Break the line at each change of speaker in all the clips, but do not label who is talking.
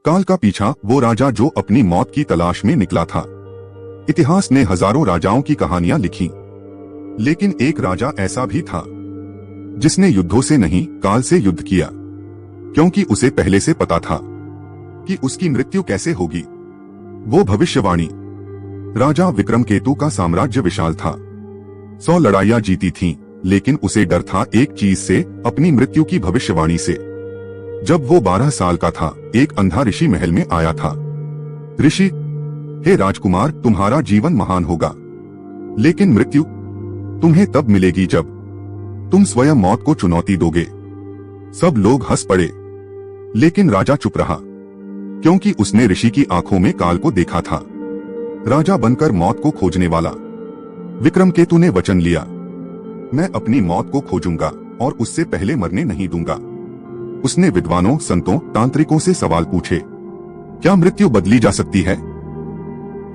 काल का पीछा वो राजा जो अपनी मौत की तलाश में निकला था। इतिहास ने हजारों राजाओं की कहानियां लिखी, लेकिन एक राजा ऐसा भी था जिसने युद्धों से नहीं काल से युद्ध किया, क्योंकि उसे पहले से पता था कि उसकी मृत्यु कैसे होगी। वो भविष्यवाणी। राजा विक्रमकेतु का साम्राज्य विशाल था, 100 लड़ाइयां जीती थीं, लेकिन उसे डर था एक चीज से, अपनी मृत्यु की भविष्यवाणी से। जब वो 12 साल का था, एक अंधा ऋषि महल में आया था। ऋषि, हे राजकुमार, तुम्हारा जीवन महान होगा, लेकिन मृत्यु तुम्हें तब मिलेगी जब तुम स्वयं मौत को चुनौती दोगे। सब लोग हंस पड़े, लेकिन राजा चुप रहा, क्योंकि उसने ऋषि की आंखों में काल को देखा था। राजा बनकर मौत को खोजने वाला विक्रमकेतु ने वचन लिया, मैं अपनी मौत को खोजूंगा और उससे पहले मरने नहीं दूंगा। उसने विद्वानों, संतों, तांत्रिकों से सवाल पूछे, क्या मृत्यु बदली जा सकती है?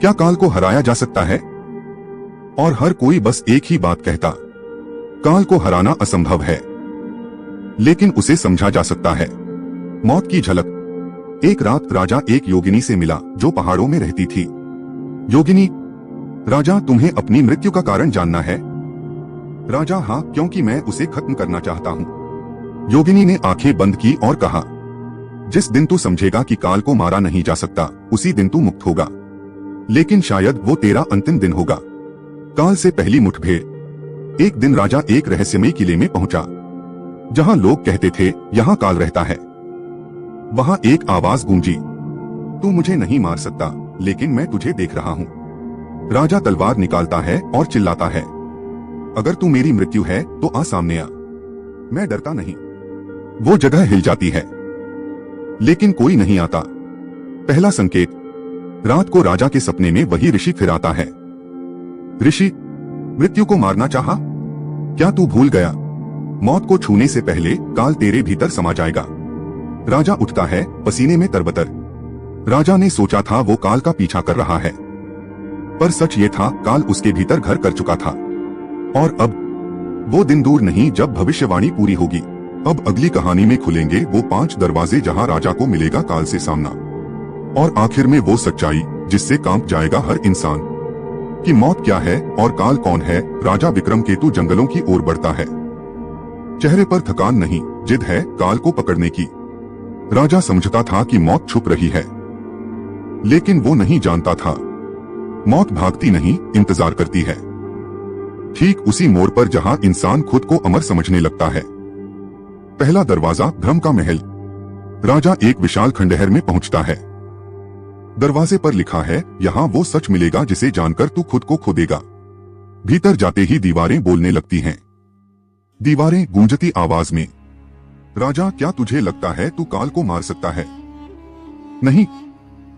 क्या काल को हराया जा सकता है? और हर कोई बस एक ही बात कहता, काल को हराना असंभव है, लेकिन उसे समझा जा सकता है। मौत की झलक। एक रात राजा एक योगिनी से मिला जो पहाड़ों में रहती थी। योगिनी, राजा, तुम्हें अपनी मृत्यु का कारण जानना है? राजा, हाँ, क्योंकि मैं उसे खत्म करना चाहता हूँ। योगिनी ने आंखें बंद की और कहा, जिस दिन तू समझेगा कि काल को मारा नहीं जा सकता, उसी दिन तू मुक्त होगा, लेकिन शायद वो तेरा अंतिम दिन होगा। काल से पहली मुठभेड़। एक दिन राजा एक रहस्यमय किले में पहुंचा, जहां लोग कहते थे यहाँ काल रहता है। वहां एक आवाज गूंजी, तू मुझे नहीं मार सकता, लेकिन मैं तुझे देख रहा हूँ। राजा तलवार निकालता है और चिल्लाता है, अगर तू मेरी मृत्यु है तो आ सामने आ, मैं डरता नहीं। वो जगह हिल जाती है, लेकिन कोई नहीं आता। पहला संकेत। रात को राजा के सपने में वही ऋषि फिर आता है। ऋषि, मृत्यु को मारना चाहा? क्या तू भूल गया? मौत को छूने से पहले काल तेरे भीतर समा जाएगा। राजा उठता है, पसीने में तरबतर। राजा ने सोचा था वो काल का पीछा कर रहा है, पर सच ये था, काल उसके भीतर घर कर चुका था। और अब वो दिन दूर नहीं जब भविष्यवाणी पूरी होगी। अब अगली कहानी में खुलेंगे वो 5 दरवाजे जहां राजा को मिलेगा काल से सामना, और आखिर में वो सच्चाई जिससे कांप जाएगा हर इंसान कि मौत क्या है और काल कौन है। राजा विक्रमकेतु जंगलों की ओर बढ़ता है। चेहरे पर थकान नहीं, जिद है काल को पकड़ने की। राजा समझता था कि मौत छुप रही है, लेकिन वो नहीं जानता था मौत भागती नहीं, इंतजार करती है, ठीक उसी मोड़ पर जहां इंसान खुद को अमर समझने लगता है। पहला दरवाजा, भ्रम का महल। राजा एक विशाल खंडहर में पहुंचता है। दरवाजे पर लिखा है, यहाँ वो सच मिलेगा जिसे जानकर तू खुद को खो देगा। भीतर जाते ही दीवारें बोलने लगती हैं, दीवारें गूंजती आवाज में, राजा, क्या तुझे लगता है तू काल को मार सकता है? नहीं,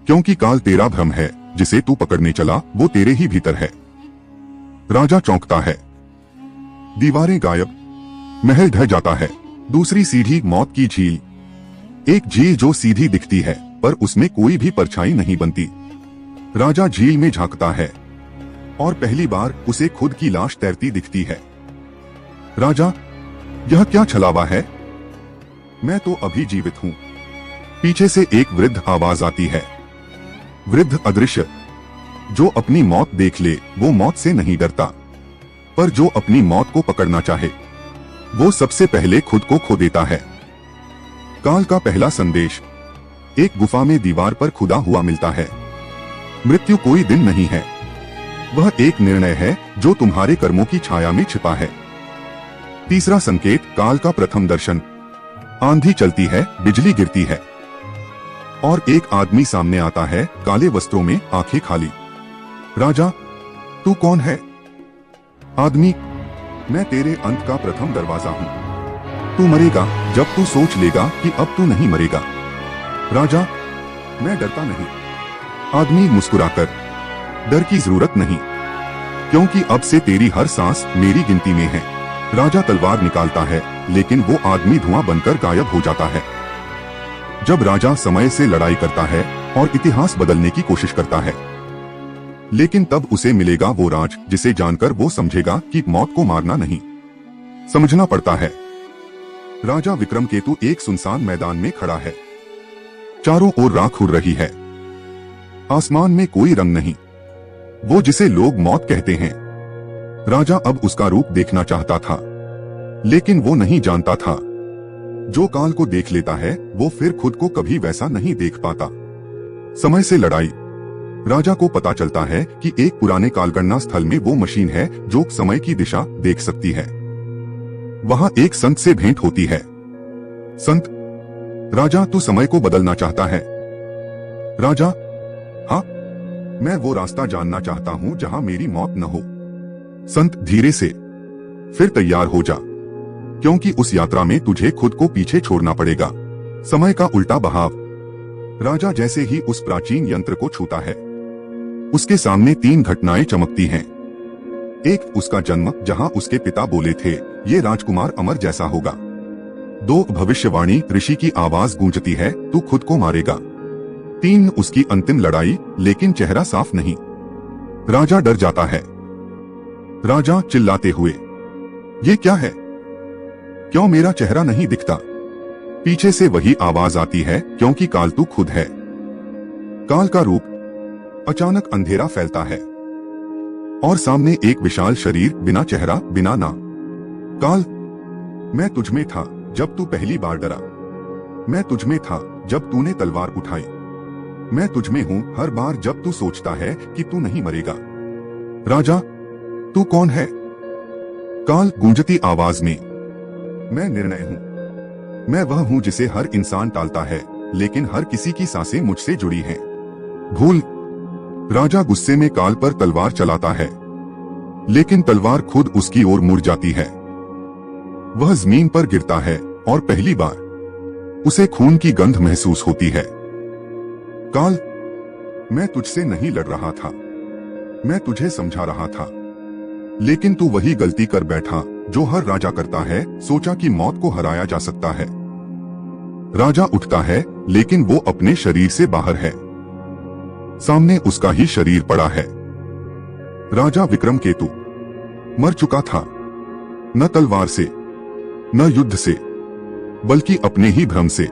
क्योंकि काल तेरा भ्रम है, जिसे तू पकड़ने चला वो तेरे ही भीतर है। राजा चौंकता है। दीवारें गायब, महल ढह जाता है। दूसरी सीढ़ी, मौत की झील। एक झील जो सीधी दिखती है, पर उसमें कोई भी परछाई नहीं बनती। राजा झील में झांकता है और पहली बार उसे खुद की लाश तैरती दिखती है। राजा, यह क्या छलावा है? मैं तो अभी जीवित हूँ। पीछे से एक वृद्ध आवाज आती है। वृद्ध अदृश्य। जो अपनी मौत देख ले वो मौत से नहीं डरता, पर जो अपनी मौत को पकड़ना चाहे वो सबसे पहले खुद को खो देता है। काल का पहला संदेश। एक गुफा में दीवार पर खुदा हुआ मिलता है, मृत्यु कोई दिन नहीं है, वह एक निर्णय है जो तुम्हारे कर्मों की छाया में छिपा है। तीसरा संकेत, काल का प्रथम दर्शन। आंधी चलती है, बिजली गिरती है, और एक आदमी सामने आता है, काले वस्त्रों में, आंखें खाली। राजा, तू कौन है? आदमी, मैं तेरे अंत का प्रथम दरवाजा हूँ। तू मरेगा जब तू सोच लेगा कि अब तू नहीं मरेगा। राजा, मैं डरता नहीं। आदमी मुस्कुराकर, डर की जरूरत नहीं, क्योंकि अब से तेरी हर सांस मेरी गिनती में है। राजा तलवार निकालता है, लेकिन वो आदमी धुआं बनकर गायब हो जाता है। जब राजा समय से लड़ाई करता है और इतिहास बदलने की कोशिश करता है, लेकिन तब उसे मिलेगा वो राज जिसे जानकर वो समझेगा कि मौत को मारना नहीं, समझना पड़ता है। राजा विक्रमकेतु एक सुनसान मैदान में खड़ा है। चारों ओर राख उड़ रही है। आसमान में कोई रंग नहीं, वो जिसे लोग मौत कहते हैं। राजा अब उसका रूप देखना चाहता था, लेकिन वो नहीं जानता था जो काल को देख लेता है वो फिर खुद को कभी वैसा नहीं देख पाता। समय से लड़ाई। राजा को पता चलता है कि एक पुराने कालगणना स्थल में वो मशीन है जो समय की दिशा देख सकती है। वहां एक संत से भेंट होती है। संत, राजा तू समय को बदलना चाहता है? राजा, हाँ, मैं वो रास्ता जानना चाहता हूं जहां मेरी मौत न हो। संत धीरे से, फिर तैयार हो जा, क्योंकि उस यात्रा में तुझे खुद को पीछे छोड़ना पड़ेगा। समय का उल्टा बहाव। राजा जैसे ही उस प्राचीन यंत्र को छूता है, उसके सामने 3 घटनाएं चमकती हैं। एक, उसका जन्म, जहां उसके पिता बोले थे ये राजकुमार अमर जैसा होगा। 2, भविष्यवाणी, ऋषि की आवाज गूंजती है तू खुद को मारेगा। 3, उसकी अंतिम लड़ाई, लेकिन चेहरा साफ नहीं। राजा डर जाता है। राजा चिल्लाते हुए, ये क्या है? क्यों मेरा चेहरा नहीं दिखता? पीछे से वही आवाज आती है, क्योंकि काल तू खुद है। काल का रूप। अचानक अंधेरा फैलता है और सामने एक विशाल शरीर, बिना चेहरा, बिना नाम। काल, मैं तुझमें था जब तू पहली बार डरा। मैं तुझमें था जब तूने तलवार उठाई। मैं तुझमें हूं हर बार जब तू सोचता है कि तू नहीं मरेगा। राजा, तू कौन है? काल गूंजती आवाज में, मैं निर्णय हूं। मैं वह हूं जिसे हर इंसान टालता है, लेकिन हर किसी की सांसें मुझसे जुड़ी हैं। भूल। राजा गुस्से में काल पर तलवार चलाता है, लेकिन तलवार खुद उसकी ओर मुड़ जाती है। वह जमीन पर गिरता है और पहली बार उसे खून की गंध महसूस होती है। काल, मैं तुझसे नहीं लड़ रहा था, मैं तुझे समझा रहा था, लेकिन तू वही गलती कर बैठा जो हर राजा करता है। सोचा कि मौत को हराया जा सकता है। राजा उठता है, लेकिन वो अपने शरीर से बाहर है। सामने उसका ही शरीर पड़ा है। राजा विक्रमकेतु मर चुका था, न तलवार से, न युद्ध से, बल्कि अपने ही भ्रम से।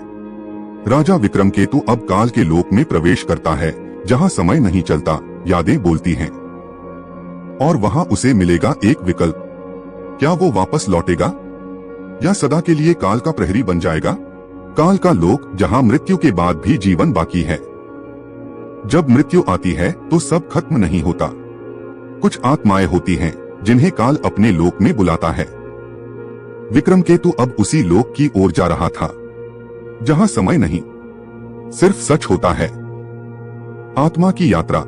राजा विक्रमकेतु अब काल के लोक में प्रवेश करता है, जहां समय नहीं चलता, यादें बोलती हैं। और वहां उसे मिलेगा एक विकल्प। क्या वो वापस लौटेगा या सदा के लिए काल का प्रहरी बन जाएगा? काल का लोक, जहां मृत्यु के बाद भी जीवन बाकी है। जब मृत्यु आती है तो सब खत्म नहीं होता। कुछ आत्माएं होती हैं जिन्हें काल अपने लोक में बुलाता है। विक्रमकेतु अब उसी लोक की ओर जा रहा था, जहां समय नहीं, सिर्फ सच होता है। आत्मा की यात्रा।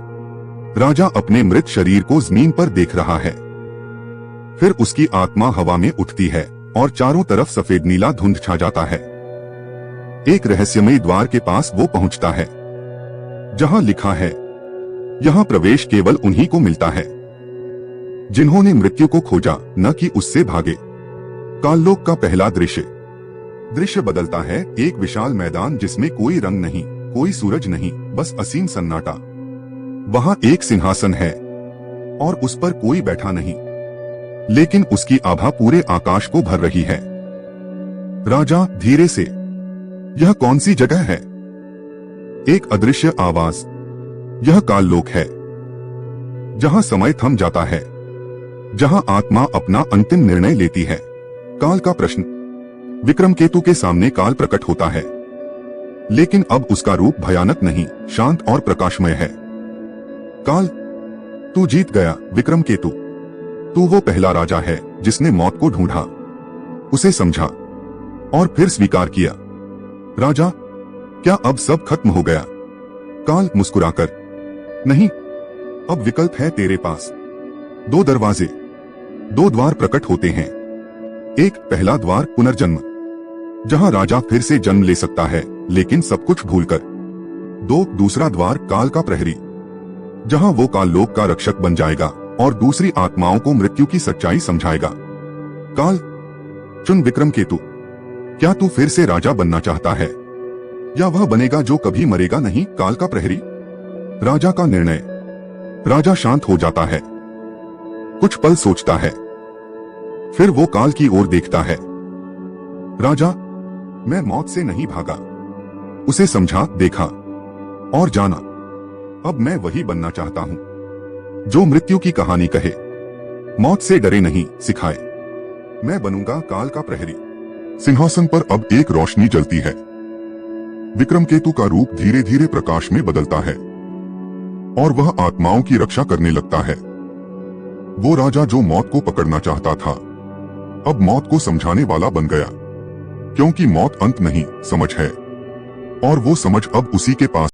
राजा अपने मृत शरीर को जमीन पर देख रहा है। फिर उसकी आत्मा हवा में उठती है और चारों तरफ सफेद नीला धुंध छा जाता है। एक रहस्यमयी द्वार के पास वो पहुंचता है, जहां लिखा है, यहां प्रवेश केवल उन्हीं को मिलता है जिन्होंने मृत्यु को खोजा, न कि उससे भागे। काललोक का पहला दृश्य। दृश्य बदलता है। एक विशाल मैदान जिसमें कोई रंग नहीं, कोई सूरज नहीं, बस असीम सन्नाटा। वहां एक सिंहासन है और उस पर कोई बैठा नहीं, लेकिन उसकी आभा पूरे आकाश को भर रही है। राजा धीरे से, यह कौन सी जगह है? एक अदृश्य आवाज, यह काललोक है, जहां समय थम जाता है, जहां आत्मा अपना अंतिम निर्णय लेती है। काल का प्रश्न। विक्रमकेतु के सामने काल प्रकट होता है, लेकिन अब उसका रूप भयानक नहीं, शांत और प्रकाशमय है। काल, तू जीत गया विक्रमकेतु। तू वो पहला राजा है जिसने मौत को ढूंढा, उसे समझा और फिर स्वीकार किया। राजा, क्या अब सब खत्म हो गया? काल मुस्कुराकर, नहीं, अब विकल्प है तेरे पास। 2 दरवाजे, 2 द्वार प्रकट होते हैं। एक, पहला द्वार पुनर्जन्म, जहां राजा फिर से जन्म ले सकता है, लेकिन सब कुछ भूलकर। 2, दूसरा द्वार काल का प्रहरी, जहां वो काललोक का रक्षक बन जाएगा और दूसरी आत्माओं को मृत्यु की सच्चाई समझाएगा। काल, चुन विक्रमकेतु। क्या तू फिर से राजा बनना चाहता है, या वह बनेगा जो कभी मरेगा नहीं? काल का प्रहरी। राजा का निर्णय। राजा शांत हो जाता है, कुछ पल सोचता है, फिर वो काल की ओर देखता है। राजा, मैं मौत से नहीं भागा, उसे समझा, देखा और जाना। अब मैं वही बनना चाहता हूँ जो मृत्यु की कहानी कहे, मौत से डरे नहीं, सिखाए। मैं बनूंगा काल का प्रहरी। सिंहासन पर अब एक रोशनी जलती है। विक्रमकेतु का रूप धीरे धीरे प्रकाश में बदलता है और वह आत्माओं की रक्षा करने लगता है। वो राजा जो मौत को पकड़ना चाहता था, अब मौत को समझाने वाला बन गया, क्योंकि मौत अंत नहीं, समझ है, और वो समझ अब उसी के पास